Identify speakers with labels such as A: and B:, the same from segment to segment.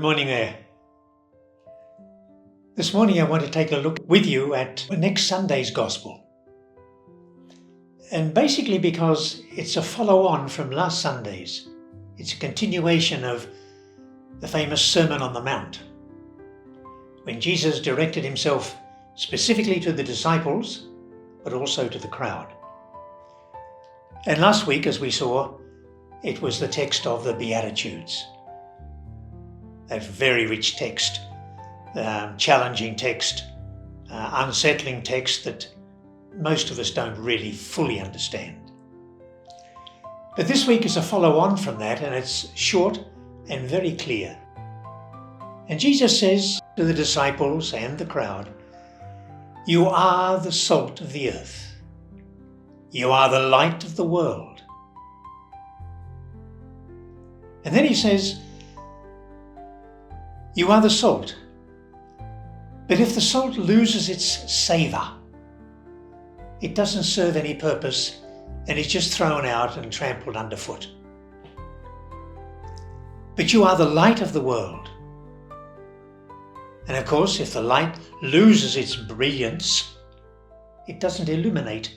A: morning there. This morning I want to take a look with you at next Sunday's Gospel. And basically because it's a follow-on from last Sunday's. It's a continuation of the famous Sermon on the Mount, when Jesus directed himself specifically to the disciples, but also to the crowd. And last week, as we saw, it was the text of the Beatitudes. That very rich text, challenging text, unsettling text that most of us don't really fully understand. But this week is a follow-on from that, and it's short and very clear. And Jesus says to the disciples and the crowd, "You are the salt of the earth. You are the light of the world." And then he says, "You are the salt. But if the salt loses its savour, it doesn't serve any purpose and is just thrown out and trampled underfoot. But you are the light of the world." And of course, if the light loses its brilliance, it doesn't illuminate.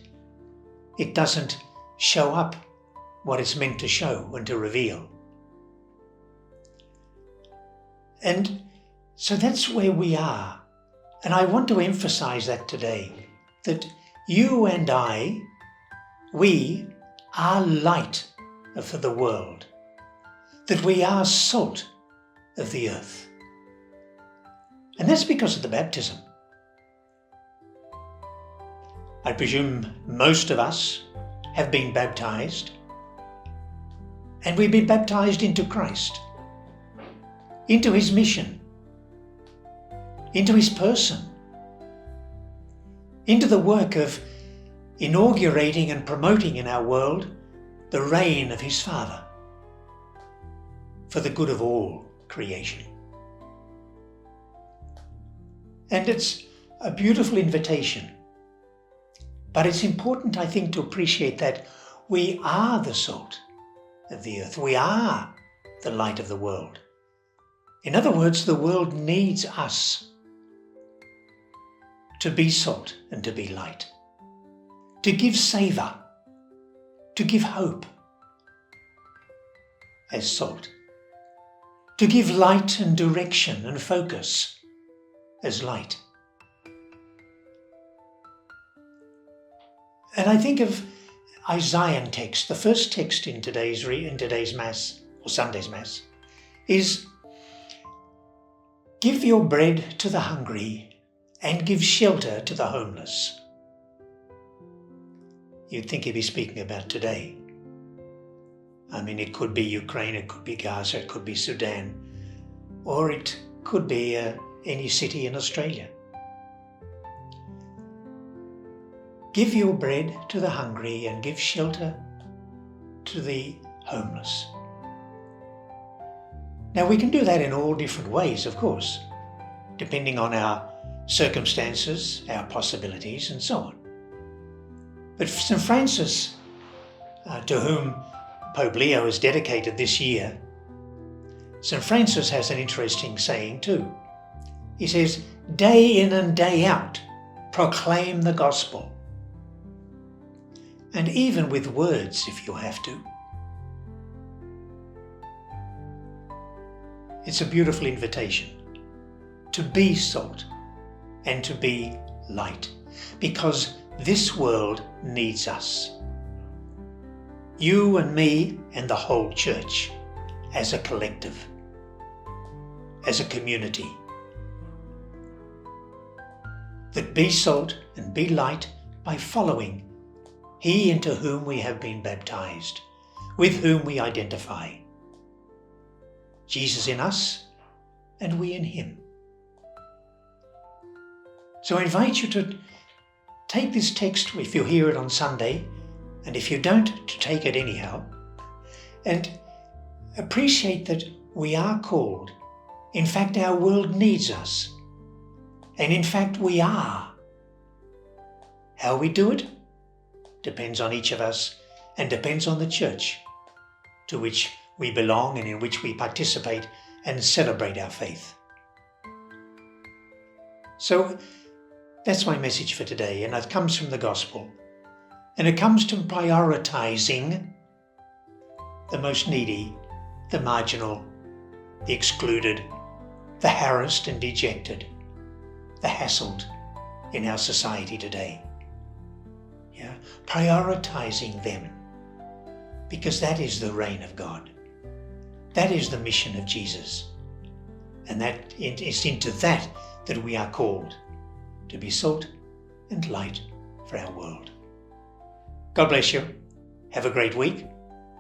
A: It doesn't show up what it's meant to show and to reveal. And so that's where we are. And I want to emphasize that today, that you and I, we are light for the world, that we are salt of the earth. And that's because of the baptism. I presume most of us have been baptized, and we've been baptized into Christ, into his mission, into his person, into the work of inaugurating and promoting in our world the reign of his Father for the good of all creation. And it's a beautiful invitation. But it's important, I think, to appreciate that we are the salt of the earth. We are the light of the world. In other words, the world needs us to be salt and to be light, to give savour, to give hope as salt, to give light and direction and focus as light. And I think of Isaiah text, the first text in today's Mass, or Sunday's Mass, is, "Give your bread to the hungry and give shelter to the homeless." You'd think he'd be speaking about today. I mean, it could be Ukraine, it could be Gaza, it could be Sudan, or it could be any city in Australia. Give your bread to the hungry and give shelter to the homeless. Now, we can do that in all different ways, of course, depending on our circumstances, our possibilities, and so on. But St. Francis, to whom Pope Leo is dedicated this year, St. Francis has an interesting saying too. He says, "Day in and day out, proclaim the gospel." And even with words, if you have to. It's a beautiful invitation to be salt and to be light, because this world needs us. You and me and the whole church, as a collective, as a community. That be salt and be light by following he into whom we have been baptized, with whom we identify. Jesus in us and we in him. So I invite you to take this text, if you hear it on Sunday, and if you don't, to take it anyhow, and appreciate that we are called. In fact, our world needs us. And in fact, we are. How we do it depends on each of us and depends on the church to which we belong and in which we participate and celebrate our faith. So that's my message for today, and it comes from the gospel. And it comes from prioritizing the most needy, the marginal, the excluded, the harassed and dejected, the hassled in our society today. Prioritizing them, because that is the reign of God. That is the mission of Jesus. And that it is into that we are called, to be salt and light for our world. God bless you. Have a great week,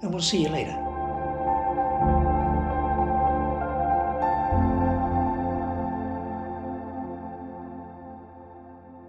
A: and we'll see you later.